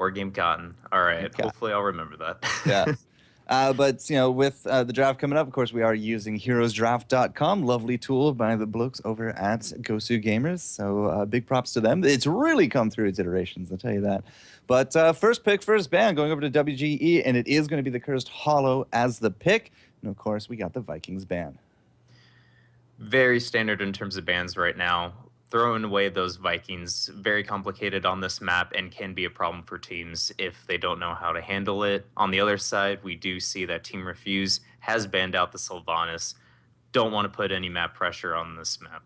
Or Game Cotton. All right. Game Cat. Hopefully I'll remember Yeah. that. But with the draft coming up, of course, we are using heroesdraft.com. Lovely tool by the blokes over at Gosu Gamers. So big props to them. It's really come through its iterations, I'll tell you that. But first pick, first ban, going over to WGE, and it is going to be the Cursed Hollow as the pick. And of course, we got the Vikings ban. Very standard in terms of bans right now. Throwing away those Vikings, very complicated on this map and can be a problem for teams if they don't know how to handle it. On the other side, we do see that Team Refuse has banned out the Sylvanas. Don't want to put any map pressure on this map.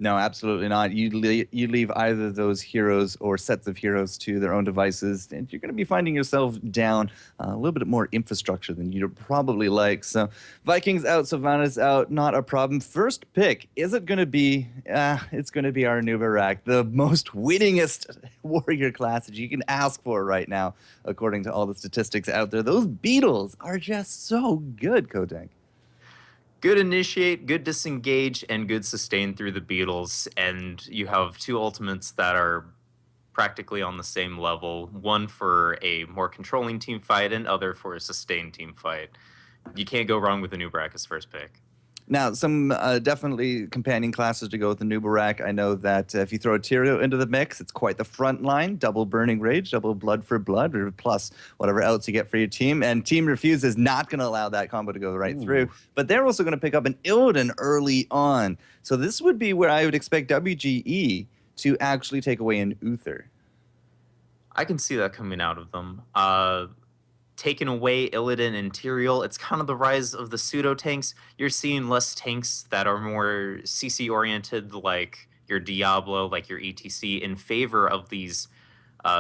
No, absolutely not. You leave either of those heroes or sets of heroes to their own devices, and you're going to be finding yourself down a little bit more infrastructure than you'd probably like. So, Vikings out, Sylvanas out, not a problem. First pick, is it going to be? It's going to be our Nubarak, the most winningest warrior class that you can ask for right now, according to all the statistics out there. Those beetles are just so good, Kodank. Good initiate, good disengage, and good sustain through the beetles. And you have two ultimates that are practically on the same level. One for a more controlling team fight and other for a sustained team fight. You can't go wrong with the Nubarak as first pick. Now, some definitely companion classes to go with the Nubarak. I know that if you throw Tyrael into the mix, it's quite the front line. Double Burning Rage, double Blood for Blood, or plus whatever else you get for your team. And Team Refuse is not going to allow that combo to go right through. But they're also going to pick up an Illidan early on. So this would be where I would expect WGE to actually take away an Uther. I can see that coming out of them. Taking away Illidan and Tyrael, it's kind of the rise of the pseudo tanks. You're seeing less tanks that are more CC oriented, like your Diablo, like your ETC, in favor of these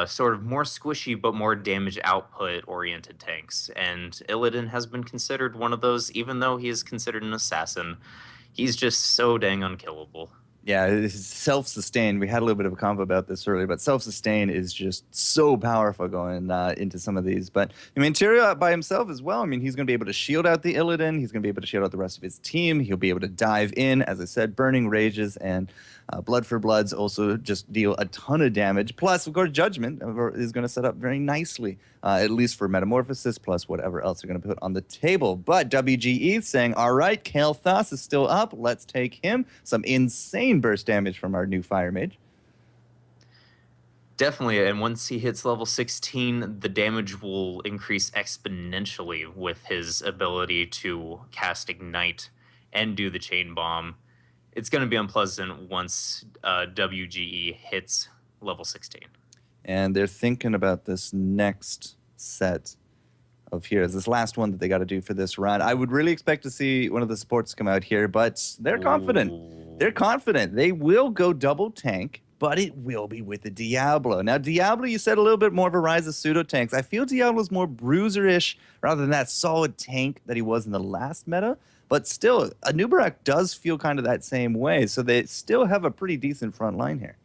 sort of more squishy but more damage output oriented tanks. And Illidan has been considered one of those, even though he is considered an assassin. He's just so dang unkillable. Yeah, it's self-sustain. We had a little bit of a convo about this earlier, but self-sustain is just so powerful going into some of these. But, I mean, Tyrael by himself as well. I mean, he's going to be able to shield out the Illidan. He's going to be able to shield out the rest of his team. He'll be able to dive in, as I said, Burning Rages and Blood for Bloods also just deal a ton of damage. Plus, of course, Judgment is going to set up very nicely, at least for Metamorphosis, plus whatever else they're going to put on the table. But WGE saying, all right, Kael'thas is still up. Let's take him. Some insane burst damage from our new Fire Mage. Definitely, and once he hits level 16, the damage will increase exponentially with his ability to cast Ignite and do the Chain Bomb. It's going to be unpleasant once WGE hits level 16. And they're thinking about this next set of heroes, this last one that they got to do for this run. I would really expect to see one of the supports come out here, but they're confident. They're confident. They will go double tank, but it will be with the Diablo. Now, Diablo, you said a little bit more of a rise of pseudo-tanks. I feel Diablo's more bruiser-ish rather than that solid tank that he was in the last meta. But still, Nubarak does feel kind of that same way. So they still have a pretty decent front line here.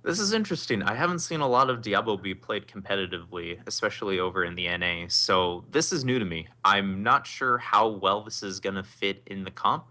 This is interesting. I haven't seen a lot of Diablo be played competitively, especially over in the NA. So this is new to me. I'm not sure how well this is going to fit in the comp.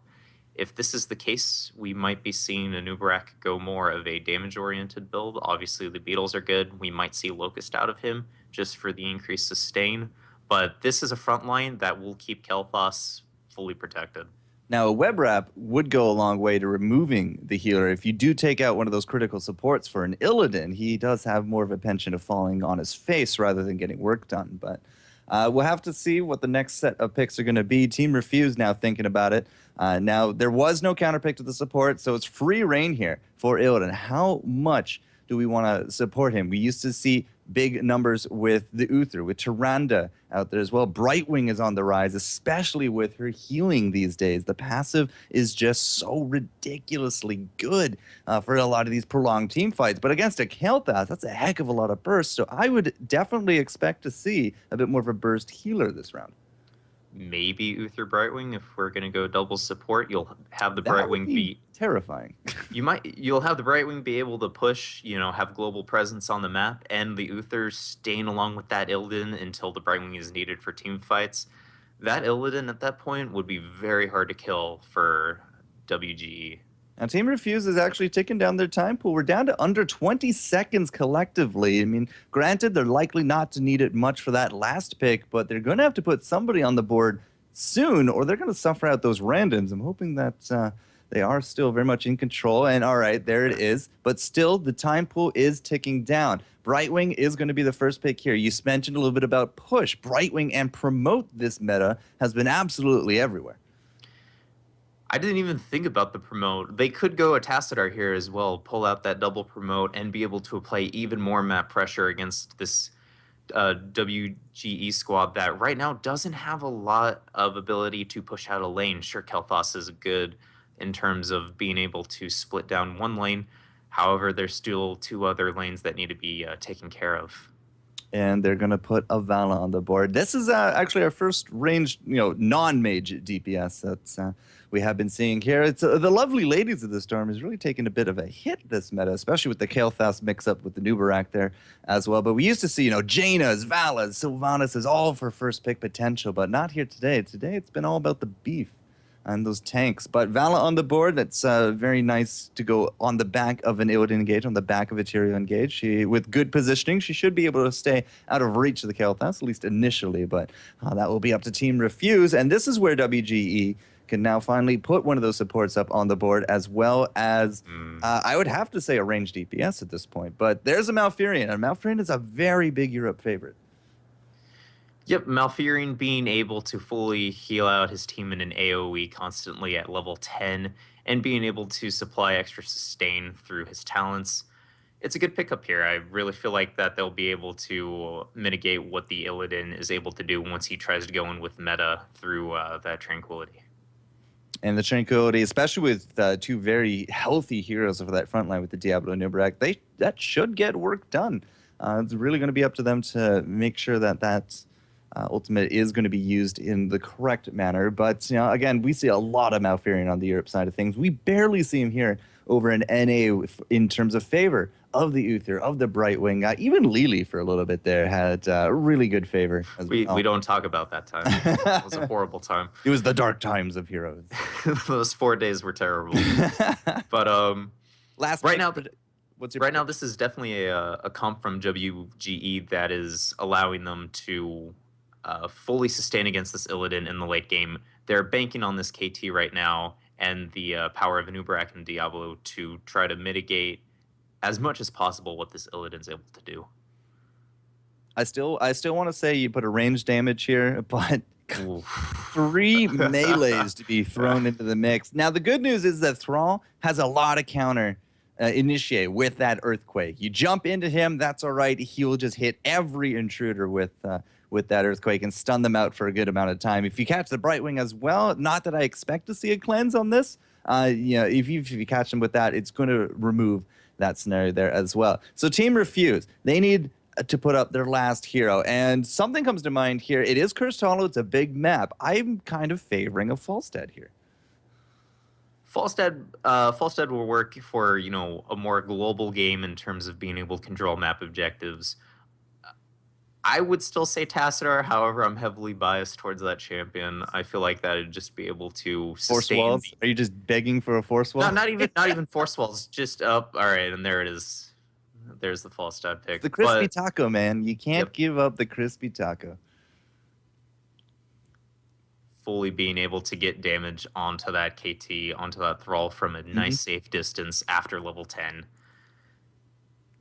If this is the case, we might be seeing a Nubarak go more of a damage-oriented build. Obviously, the Beetles are good. We might see Locust out of him just for the increased sustain. But this is a front line that will keep Kael'thas fully protected. Now, a web wrap would go a long way to removing the healer. If you do take out one of those critical supports for an Illidan, he does have more of a penchant of falling on his face rather than getting work done. But we'll have to see what the next set of picks are going to be. Team Refuse now thinking about it. Now, there was no counter pick to the support, so it's free reign here for Illidan. How much do we want to support him? We used to see big numbers with the Uther, with Tyrande out there as well. Brightwing is on the rise, especially with her healing these days. The passive is just so ridiculously good for a lot of these prolonged team fights. But against a Kael'thas, that's a heck of a lot of burst. So I would definitely expect to see a bit more of a burst healer this round. Maybe Uther Brightwing. If we're gonna go double support, you'll have the That Brightwing would be terrifying. You'll have the Brightwing be able to push, have global presence on the map, and the Uther staying along with that Illidan until the Brightwing is needed for team fights. That Illidan at that point would be very hard to kill for WGE. Now, Team Refuse is actually ticking down their time pool. We're down to under 20 seconds collectively. I mean, granted, they're likely not to need it much for that last pick, but they're going to have to put somebody on the board soon, or they're going to suffer out those randoms. I'm hoping that they are still very much in control. And all right, there it is. But still, the time pool is ticking down. Brightwing is going to be the first pick here. You mentioned a little bit about push. Brightwing and promote this meta has been absolutely everywhere. I didn't even think about the promote. They could go a Tassadar here as well, pull out that double promote, and be able to apply even more map pressure against this WGE squad that right now doesn't have a lot of ability to push out a lane. Sure, Kel'Thas is good in terms of being able to split down one lane. However, there's still two other lanes that need to be taken care of. And they're going to put a Vala on the board. This is actually our first ranged, non-mage DPS that we have been seeing here. It's the lovely ladies of the storm is really taking a bit of a hit this meta, especially with the Kael'thas mix-up with the Nubarak there as well. But we used to see, Jaina's, Vala's, Sylvanas is all for first pick potential, but not here today. Today it's been all about the beef and those tanks. But Vala on the board, that's very nice to go on the back of an Illidan engage, on the back of a Tyrael engage. With good positioning, she should be able to stay out of reach of the Kael'thas, at least initially, but that will be up to Team Refuse. And this is where WGE can now finally put one of those supports up on the board, as well as, I would have to say, a ranged DPS at this point. But there's a Malfurion, and Malfurion is a very big Europe favorite. Yep, Malfurion being able to fully heal out his team in an AoE constantly at level 10 and being able to supply extra sustain through his talents. It's a good pickup here. I really feel like that they'll be able to mitigate what the Illidan is able to do once he tries to go in with meta through that Tranquility. And the Tranquility, especially with two very healthy heroes for that front line with the Diablo and Nubarak, that should get work done. It's really going to be up to them to make sure that ultimate is going to be used in the correct manner. But, again, we see a lot of Malfurion on the Europe side of things. We barely see him here over in NA in terms of favor of the Uther, of the Brightwing. Even Lili for a little bit there had a really good favor. We don't talk about that time. It was a horrible time. It was the dark times of heroes. Those 4 days were terrible. But right now, this is definitely a comp from WGE that is allowing them to fully sustain against this Illidan in the late game. They're banking on this KT right now and the power of Nubarak and Diablo to try to mitigate as much as possible what this Illidan's able to do. I still want to say you put a range damage here, but 3 melees to be thrown into the mix. Now, the good news is that Thrall has a lot of counter initiate with that Earthquake. You jump into him, that's all right. He will just hit every intruder with that Earthquake and stun them out for a good amount of time. If you catch the Brightwing as well, not that I expect to see a cleanse on this, if you catch them with that, it's going to remove that scenario there as well. So Team Refuse, they need to put up their last hero, and something comes to mind here. It is Cursed Hollow, it's a big map. I'm kind of favoring a Falstad here. Falstad will work for, a more global game in terms of being able to control map objectives. I would still say Tassadar, however, I'm heavily biased towards that champion. I feel like that would just be able to force walls. Are you just begging for a force wall? No, not even force walls. Just up. All right, and there it is. There's the Falstad pick. It's the crispy taco, man. You can't give up the crispy taco. Fully being able to get damage onto that KT, onto that Thrall from a nice safe distance after level 10.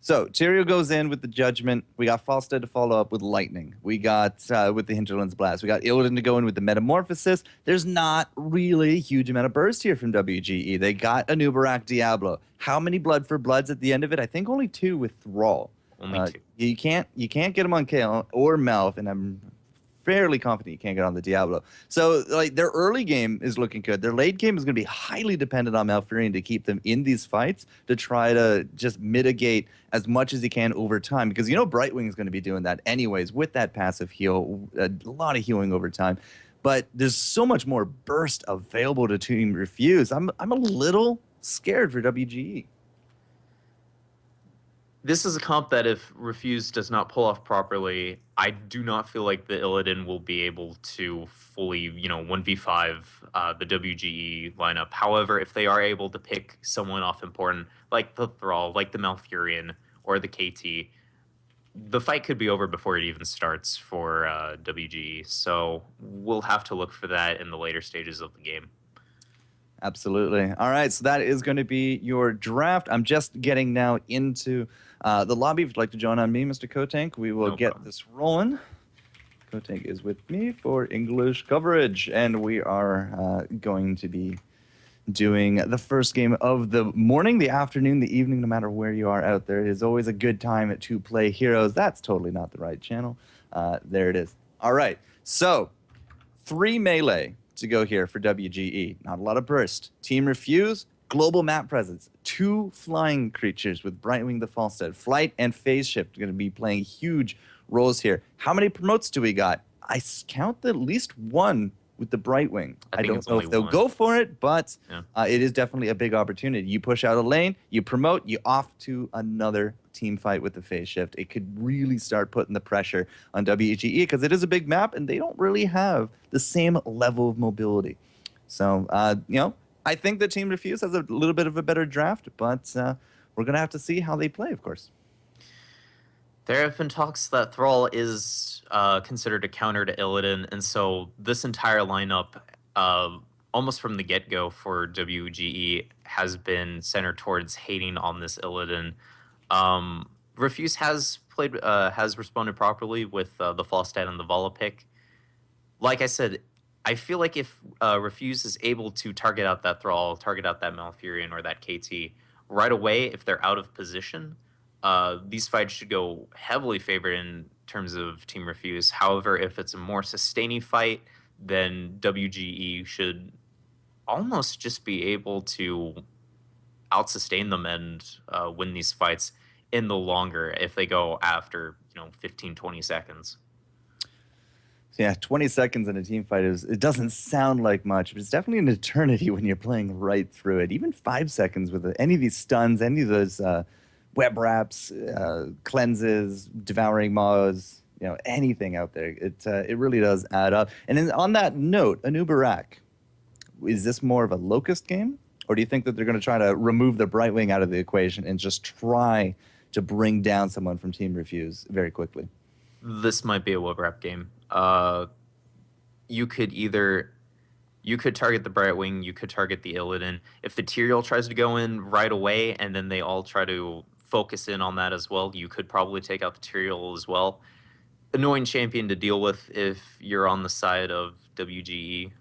So, Tyrael goes in with the Judgment. We got Falstad to follow up with Lightning. We got, with the Hinterland's Blast. We got Illidan to go in with the Metamorphosis. There's not really a huge amount of burst here from WGE. They got a Nubarak Diablo. How many Blood for Bloods at the end of it? I think only 2 with Thrall. Only 2. You can't get them on Kael or Malf, and I'm fairly confident you can't get on the Diablo. So, their early game is looking good. Their late game is going to be highly dependent on Malfurion to keep them in these fights, to try to just mitigate as much as he can over time. Because, Brightwing is going to be doing that anyways with that passive heal, a lot of healing over time. But there's so much more burst available to Team Refuse. I'm a little scared for WGE. This is a comp that if Refuse does not pull off properly, I do not feel like the Illidan will be able to fully, 1v5 the WGE lineup. However, if they are able to pick someone off important, like the Thrall, like the Malfurion, or the KT, the fight could be over before it even starts for WGE. So we'll have to look for that in the later stages of the game. Absolutely. All right, so that is going to be your draft. I'm just getting now into the lobby. If you'd like to join on me, Mr. Kotank, we will No get problem. this rolling. Kotank is with me for English coverage, and we are going to be doing the first game of the morning, the afternoon, the evening, no matter where you are out there. It is always a good time to play Heroes. That's totally not the right channel. There it is. All right, so 3 melee to go here for WGE. Not a lot of burst. Team Refuse, global map presence. 2 flying creatures with Brightwing the Falstad. Flight and Phase Shift are going to be playing huge roles here. How many promotes do we got? I count at least 1 with the Brightwing. I I think don't it's know only if they'll one. go for it, but Yeah. it is definitely a big opportunity. You push out a lane, you promote, you off to another team fight with the phase shift. It could really start putting the pressure on WGE because it is a big map and they don't really have the same level of mobility. So, I think the Team Refuse has a little bit of a better draft, but we're going to have to see how they play, of course. There have been talks that Thrall is considered a counter to Illidan, and so this entire lineup, almost from the get-go for WGE, has been centered towards hating on this Illidan. Refuse has responded properly with the Falstad and the Vala pick. Like I said, I feel like if Refuse is able to target out that Thrall, target out that Malfurion or that KT right away, if they're out of position, these fights should go heavily favored in terms of Team Refuse. However, if it's a more sustaining fight, then WGE should almost just be able to out-sustain them and win these fights in the longer if they go after 15, 20 seconds. Yeah, 20 seconds in a team fight it doesn't sound like much, but it's definitely an eternity when you're playing right through it. Even 5 seconds with any of these stuns, any of those web wraps, cleanses, devouring maws, anything out there. It really does add up. And then on that note, Anubarak, is this more of a Locust game? Or do you think that they're going to try to remove the Brightwing out of the equation and just try to bring down someone from Team Refuse very quickly? This might be a web wrap game. You could target the Brightwing, you could target the Illidan. If the Tyrael tries to go in right away and then they all try to focus in on that as well, you could probably take out the Tyrael as well. Annoying champion to deal with if you're on the side of WGE.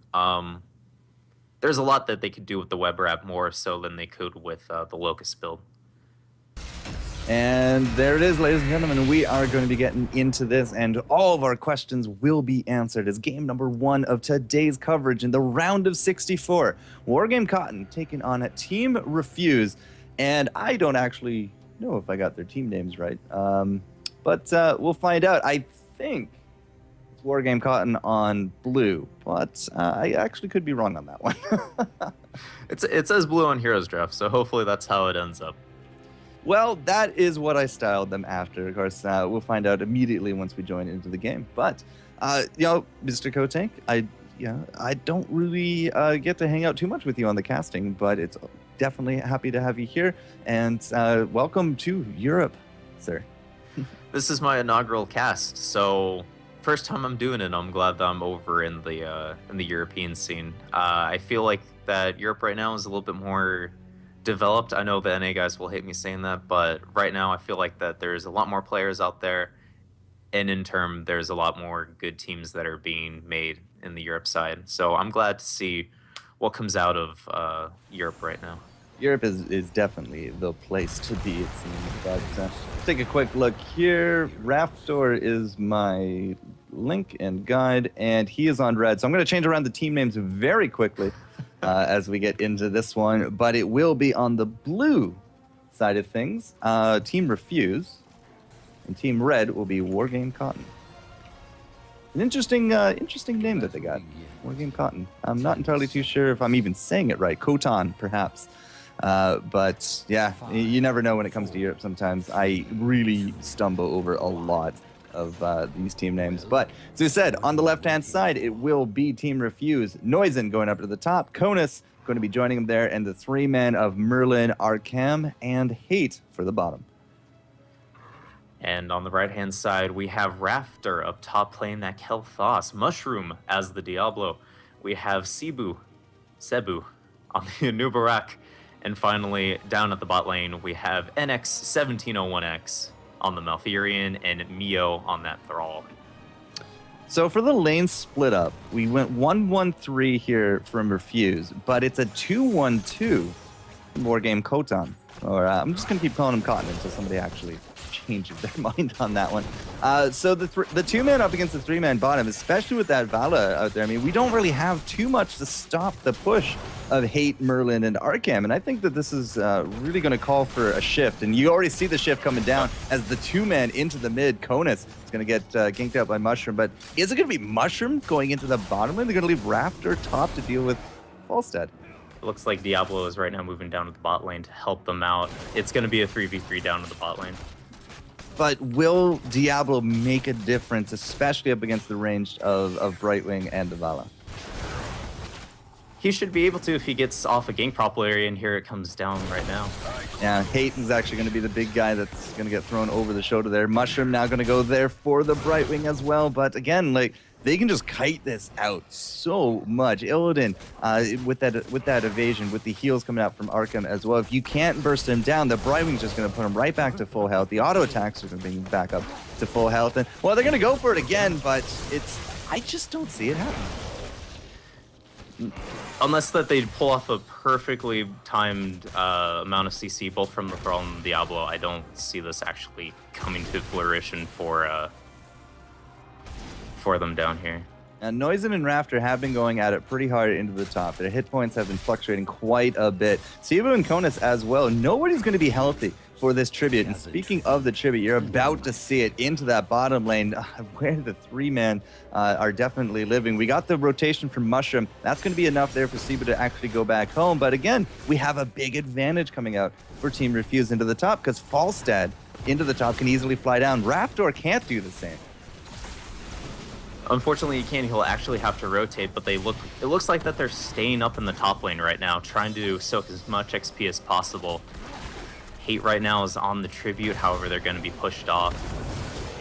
There's a lot that they could do with the web wrap more so than they could with the Locust build. And there it is, ladies and gentlemen. We are going to be getting into this, and all of our questions will be answered as game number 1 of today's coverage in the round of 64. Wargame Cotton taking on Team Refuse. And I don't actually know if I got their team names right, but we'll find out. I think it's Wargame Cotton on blue, but I actually could be wrong on that one. It says blue on Heroes Draft, so hopefully that's how it ends up. Well, that is what I styled them after. Of course, we'll find out immediately once we join into the game. But, Mr. Kotank, I don't really get to hang out too much with you on the casting, but it's definitely happy to have you here. And welcome to Europe, sir. This is my inaugural cast, so first time I'm doing it. I'm glad that I'm over in the European scene. I feel like that Europe right now is a little bit more developed. I know the NA guys will hate me saying that, but right now I feel like that there's a lot more players out there, and in turn there's a lot more good teams that are being made in the Europe side. So I'm glad to see what comes out of Europe right now. Europe is definitely the place to be, it seems. But let's take a quick look here. Raptor is my link and guide, and he is on red. So I'm going to change around the team names very quickly as we get into this one. But it will be on the blue side of things. Team Refuse, and Team Red will be Wargame Cotton. An interesting name that they got. Wargame Cotton. I'm not entirely too sure if I'm even saying it right. Kotan, perhaps. But yeah, you never know when it comes to Europe sometimes. I really stumble over a lot of these team names. But as I said, on the left-hand side, it will be Team Refuse. Noizen going up to the top. Konus going to be joining him there. And the three men of Merlin, Arkham, and Hate for the bottom. And on the right-hand side, we have Rafter up top playing that Kel'Thas. Mushroom as the Diablo. We have Cebu on the Nubarak. And finally, down at the bot lane, we have NX1701X on the Malfurion and Mio on that Thrall. So for the lane split up, we went 1-1-3 here from Refuse, but it's a 2-1-2 Wargame Kotan. Or I'm just going to keep calling him Cotton until somebody actually changes their mind on that one. So the two-man up against the three-man bottom, especially with that Vala out there, I mean, we don't really have too much to stop the push of Hate, Merlin, and Arkham. And I think that this is really going to call for a shift. And you already see the shift coming down as the two-man into the mid. Konus is going to get ganked out by Mushroom. But is it going to be Mushroom going into the bottom lane? They're going to leave Rafter top to deal with Falstead. It looks like Diablo is right now moving down to the bot lane to help them out. It's going to be a 3v3 down to the bot lane. But will Diablo make a difference, especially up against the range of Brightwing and Vala? He should be able to if he gets off a gank prop area, and here it comes down right now. Yeah, Hate is actually going to be the big guy that's going to get thrown over the shoulder there. Mushroom now going to go there for the Brightwing as well. But again, like, they can just kite this out so much. Illidan, with that evasion, with the heals coming out from Arkham as well. If you can't burst him down, the Brightwing's just going to put him right back to full health. The auto attacks are going to bring him back up to full health. And, well, they're going to go for it again, but I just don't see it happening. Unless that they pull off a perfectly timed amount of CC, both from the Thrall and the Diablo, I don't see this actually coming to fruition for them down here. And Noizen and Rafter have been going at it pretty hard into the top. Their hit points have been fluctuating quite a bit. Cebu and Konus as well. Nobody's going to be healthy for this tribute. And speaking of the tribute, you're about to see it into that bottom lane where the three-man are definitely living. We got the rotation from Mushroom. That's going to be enough there for Cebu to actually go back home. But again, we have a big advantage coming out for Team Refuse into the top because Falstad into the top can easily fly down. Raftor can't do the same. Unfortunately, he can't. He'll actually have to rotate, but it looks like that they're staying up in the top lane right now, trying to soak as much XP as possible. Hate right now is on the tribute, however, they're going to be pushed off.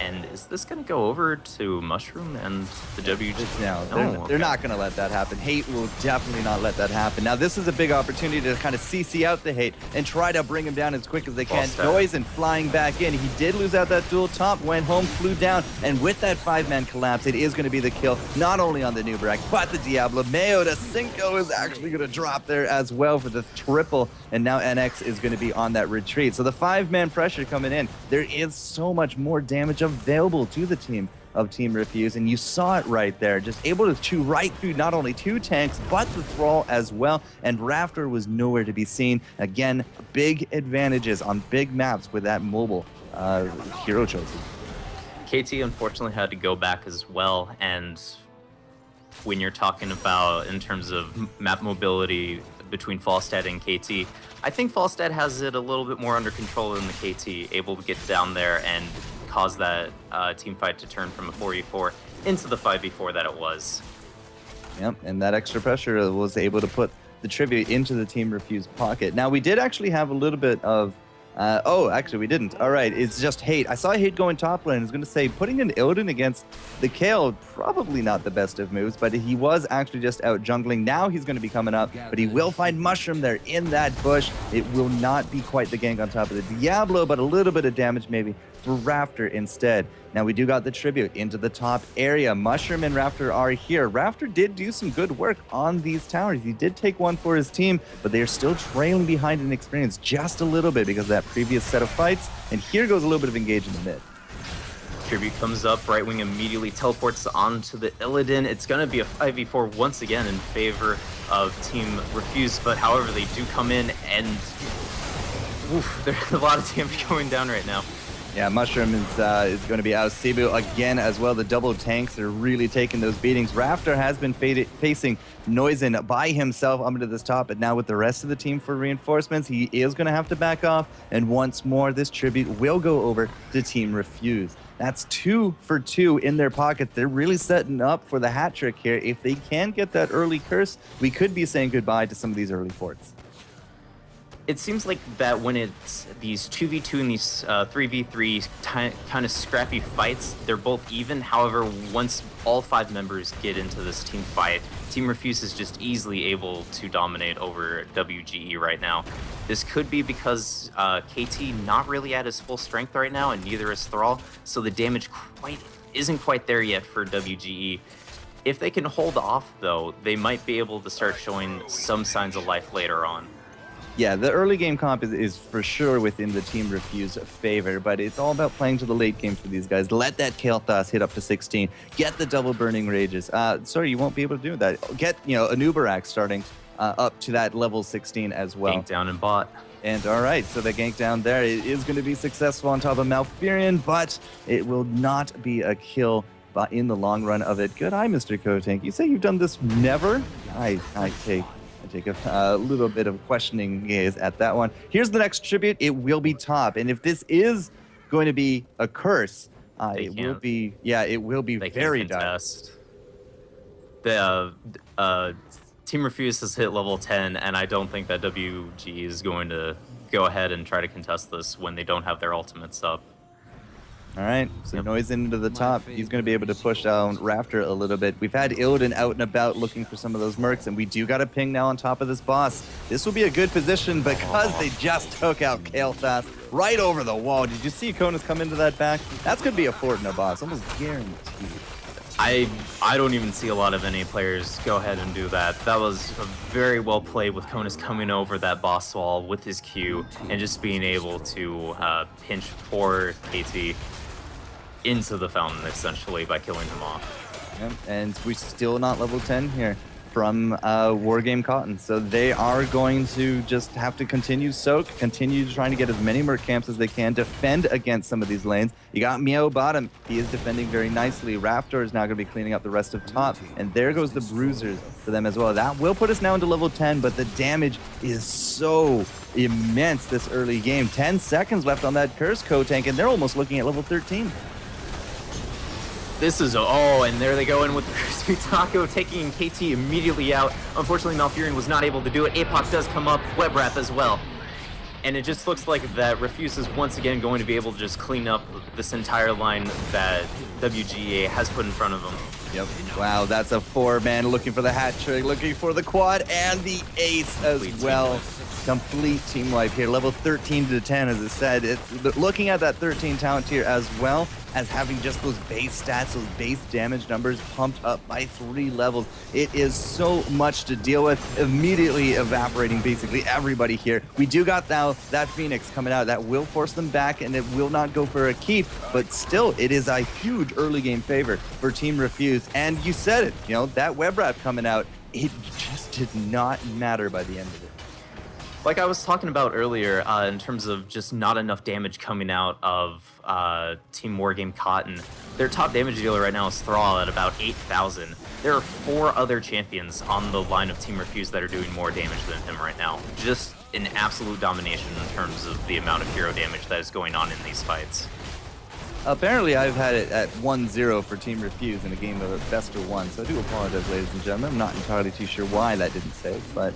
And is this going to go over to Mushroom and the WGEc? No, they're not going to let that happen. Hate will definitely not let that happen. Now, this is a big opportunity to kind of CC out the Hate and try to bring him down as quick as they can. Noizen flying back in. He did lose out that duel top, went home, flew down, and with that five-man collapse, it is going to be the kill, not only on the Nubarak, but the Diablo. Mayo to Cinco is actually going to drop there as well for the triple, and now NX is going to be on that retreat. So the five-man pressure coming in. There is so much more damage available to the team of Team Refuse, and you saw it right there, just able to chew right through not only two tanks but the Thrall as well, and Rafter was nowhere to be seen. Again, big advantages on big maps with that mobile hero chosen. KT unfortunately had to go back as well, and when you're talking about in terms of map mobility between Falstad and KT, I think Falstad has it a little bit more under control than the KT, able to get down there and cause that team fight to turn from a 4v4 into the 5v4 that it was. Yep, and that extra pressure was able to put the tribute into the Team Refuse pocket. Now, we did actually have a little bit of oh, actually, we didn't. All right, it's just Hate. I saw Hate going top lane. I was going to say, putting an Illidan against the Kale, probably not the best of moves, but he was actually just out jungling. Now he's going to be coming up, but he will find Mushroom there in that bush. It will not be quite the gank on top of the Diablo, but a little bit of damage maybe for Rafter instead. Now we do got the tribute into the top area. Mushroom and Rafter are here. Rafter did do some good work on these towers. He did take one for his team, but they are still trailing behind in experience just a little bit because of that previous set of fights. And here goes a little bit of engage in the mid. Tribute comes up, Brightwing immediately teleports onto the Illidan. It's going to be a 5v4 once again in favor of Team Refuse, but however, they do come in and oof, there's a lot of damage going down right now. Yeah, Mushroom is going to be out. Cebu again as well. The double tanks are really taking those beatings. Raptor has been facing Noisin by himself up into this top, but now with the rest of the team for reinforcements, he is going to have to back off. And once more, this tribute will go over to Team Refuse. That's 2 for 2 in their pocket. They're really setting up for the hat trick here. If they can get that early curse, we could be saying goodbye to some of these early forts. It seems like that when it's these 2v2 and these 3v3 kind of scrappy fights, they're both even. However, once all 5 members get into this team fight, Team Refuse is just easily able to dominate over WGE right now. This could be because KT not really at his full strength right now, and neither is Thrall, so the damage isn't quite there yet for WGE. If they can hold off, though, they might be able to start showing some signs of life later on. Yeah, the early game comp is for sure within the Team Refuse favor, but it's all about playing to the late game for these guys. Let that Kael'thas hit up to 16. Get the double burning rages. Sorry, you won't be able to do that. Get, an Uberak starting up to that level 16 as well. Gank down and bot. And all right, so the gank down there it is going to be successful on top of Malfurion, but it will not be a kill in the long run of it. Good eye, Mr. Kotank. You say you've done this never? I take a little bit of questioning gaze at that one. Here's the next tribute. It will be top. And if this is going to be a curse, it will be very contest. The Team Refuse has hit level 10, and I don't think that WG is going to go ahead and try to contest this when they don't have their ultimates up. All right, so Noise into the top. He's going to be able to push down Raptor a little bit. We've had Illidan out and about looking for some of those mercs, and we do got a ping now on top of this boss. This will be a good position because they just took out Kael'thas right over the wall. Did you see Konas come into that back? That's going to be a fort in a boss, almost guaranteed. I don't even see a lot of NA players go ahead and do that. That was very well played with Konas coming over that boss wall with his Q and just being able to pinch poor KT into the fountain, essentially, by killing him off. Yep. And we're still not level 10 here from Wargame Cotton. So they are going to just have to continue soak, continue trying to get as many merc camps as they can, defend against some of these lanes. You got Meow bottom. He is defending very nicely. Raptor is now going to be cleaning up the rest of top. And there goes the Bruisers for them as well. That will put us now into level 10, but the damage is so immense this early game. 10 seconds left on that Curse Kotank, and they're almost looking at level 13. This is, and there they go in with the Crispy Taco, taking KT immediately out. Unfortunately, Malfurion was not able to do it. Apoc does come up, Web Wrap as well. And it just looks like that Refuse is once again going to be able to just clean up this entire line that WGEA has put in front of them. Yep. Wow, that's a 4-man looking for the hat trick, looking for the quad and the ace as well. Complete team wipe here. Level 13 to 10, as I said. It's looking at that 13 talent tier as well as having just those base stats, those base damage numbers pumped up by 3 levels. It is so much to deal with. Immediately evaporating basically everybody here. We do got now that Phoenix coming out. That will force them back, and it will not go for a keep. But still, it is a huge early game favor for Team Refuse. And you said it, that web wrap coming out, it just did not matter by the end of it. Like I was talking about earlier, in terms of just not enough damage coming out of Team Wargame Cotton, their top damage dealer right now is Thrall at about 8,000. There are 4 other champions on the line of Team Refuse that are doing more damage than him right now. Just an absolute domination in terms of the amount of hero damage that is going on in these fights. Apparently, I've had it at 1-0 for Team Refuse in a game of a best of 1, so I do apologize, ladies and gentlemen. I'm not entirely too sure why that didn't save, but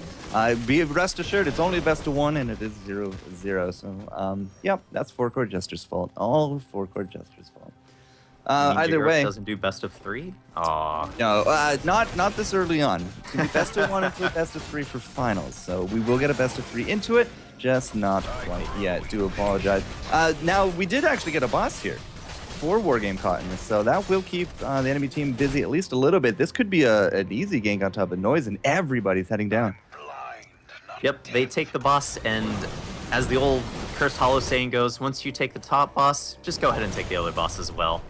be rest assured, it's only a best of 1, and it is 0-0. So, yep, that's 4-Core Jester's fault. All 4-Core Jester's fault. Either way, doesn't do best of 3. Aww. No, not this early on. It's gonna be best of 1 into a best of 3 for finals. So we will get a best of 3 into it, just not quite yet. Do apologize. Now we did actually get a boss here for Wargame Cotton, so that will keep the enemy team busy at least a little bit. This could be an easy gank on top of Noise, and everybody's heading down. Yep, they take the boss, and as the old Cursed Hollow saying goes, once you take the top boss, just go ahead and take the other boss as well.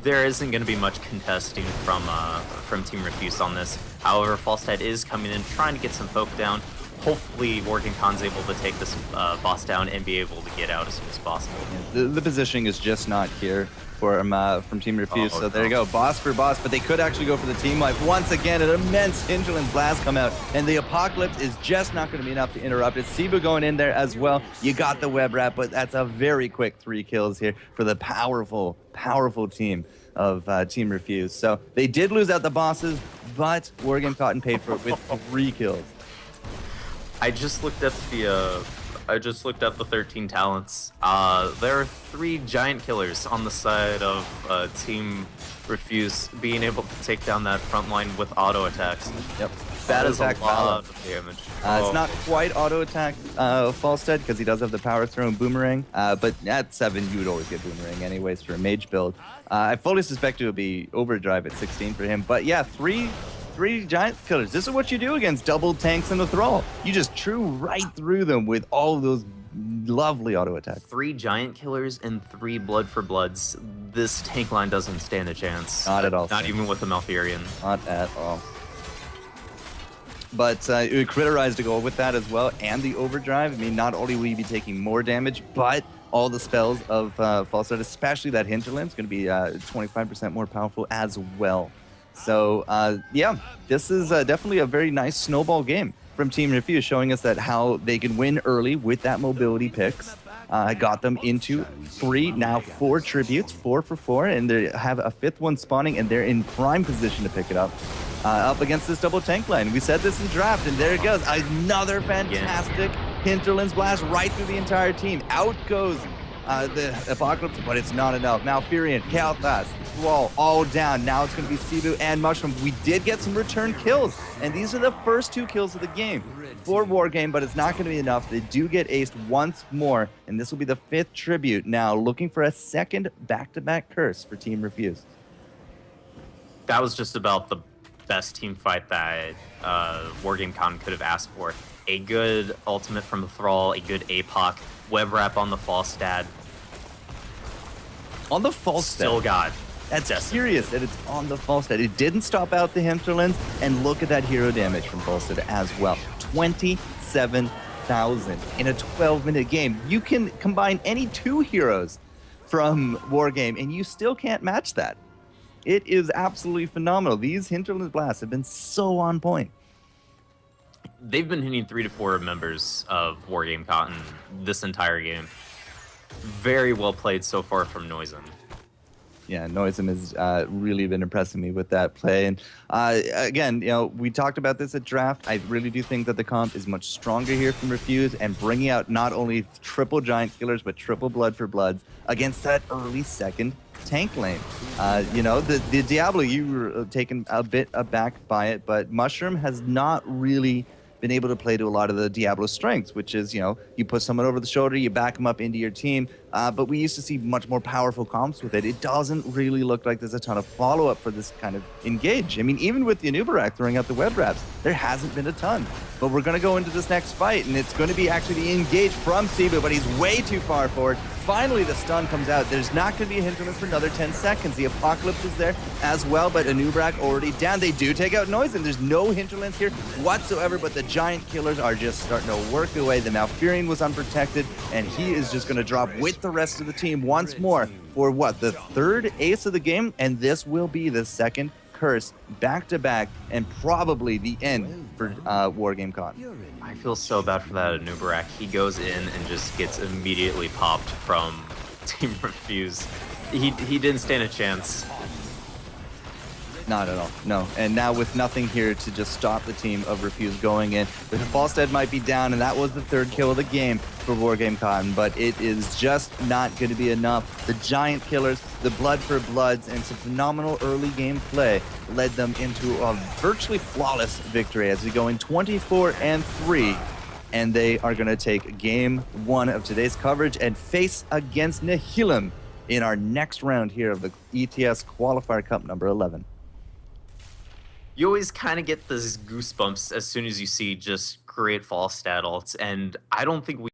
There isn't going to be much contesting from Team Refuse on this. However, Falstad is coming in, trying to get some poke down. hopefully Morgan Khan's able to take this boss down and be able to get out as soon as possible. The positioning is just not here from Team Refuse. Oh, So there you go, boss for boss, but they could actually go for the team wipe. Once again, an immense Hinterland's Blast come out, and the Apocalypse is just not going to be enough to interrupt it. Cebu going in there as well. You got the web wrap, but that's a very quick 3 kills here for the powerful, powerful team of Team Refuse. So they did lose out the bosses, but Wargame Cotton paid for it with 3 kills. I just looked at the 13 talents. There are 3 giant killers on the side of Team Refuse being able to take down that front line with auto attacks. Yep. That Auto is a attack lot of damage. It's not quite auto attack Falstead because he does have the power throw and boomerang. But at 7, you would always get boomerang anyways for a mage build. I fully suspect it would be overdrive at 16 for him. But yeah, three giant killers. This is what you do against double tanks in the thrall. You just chew right through them with all of those lovely auto attacks. 3 giant killers and 3 blood for bloods. This tank line doesn't stand a chance. Not at all. Not even with the Malfurion. Not at all. But it would criterize to go with that as well, and the overdrive. I mean, not only will you be taking more damage, but all the spells of Falstad, especially that Hinterland, is going to be 25% more powerful as well. So, yeah, this is definitely a very nice snowball game from Team Refuse, showing us that how they can win early with that mobility picks. I got them into 3, now 4 tributes, 4 for 4, and they have a 5th one spawning, and they're in prime position to pick it up. Up against this double tank line. We said this in draft, and there it goes. Another fantastic Hinterland's Blast right through the entire team. Out goes the Apocalypse, but it's not enough. Malfurion, Kalthas, Thrall, all down. Now it's going to be Cebu and Mushroom. We did get some return kills, and these are the first 2 kills of the game for Wargame, but it's not going to be enough. They do get aced once more, and this will be the 5th tribute. Now looking for a second back-to-back curse for Team Refuse. That was just about the best team fight that Wargame Con could have asked for. A good ultimate from the Thrall, a good APOC, web wrap on the Falstad. On the Falstad. Still got. That's serious that it's on the Falstad. It didn't stop out the Hinterlands, and look at that hero damage from Falstad as well. 27,000 in a 12-minute game. You can combine any 2 heroes from Wargame, and you still can't match that. It is absolutely phenomenal. These Hinterland Blasts have been so on point. They've been hitting 3 to 4 members of Wargame Cotton this entire game. Very well played so far from Noisen. Yeah, Noisem has really been impressing me with that play. And again, you know, we talked about this at draft. I really do think that the comp is much stronger here from Refuse, and bringing out not only triple giant killers, but triple blood for bloods against that early second tank lane. You know, the Diablo, you were taken a bit aback by it, but Mushroom has not really been able to play to a lot of the Diablo strengths, which is, you know, you put someone over the shoulder, you back them up into your team, but we used to see much more powerful comps with it. It doesn't really look like there's a ton of follow-up for this kind of engage. I mean, even with the Anubarak throwing out the web wraps, there hasn't been a ton. But we're going to go into this next fight, and it's going to be actually the engage from Cebu, but he's way too far forward. Finally, the stun comes out. There's not going to be a Hinterland for another 10 seconds. The Apocalypse is there as well, but Anubarak already down. They do take out Noise, and there's no Hinterlands here whatsoever, but the giant killers are just starting to work their way. The Malfurion was unprotected, and he is just going to drop with the rest of the team once more for what, the 3rd ace of the game, and this will be the 2nd curse back-to-back, and probably the end for Wargame Con. I feel so bad for that Anubarak. He goes in and just gets immediately popped from Team Refuse. He didn't stand a chance. Not at all, no. And now with nothing here to just stop the team of Refuse going in, the Falstead might be down, and that was the 3rd kill of the game for Wargame Cotton, but it is just not going to be enough. The giant killers, the blood for bloods, and some phenomenal early game play led them into a virtually flawless victory as we go in 24-3, and they are going to take game 1 of today's coverage and face against Nihilum in our next round here of the ETS Qualifier Cup number 11. You always kind of get those goosebumps as soon as you see just great Falstad ults, and I don't think we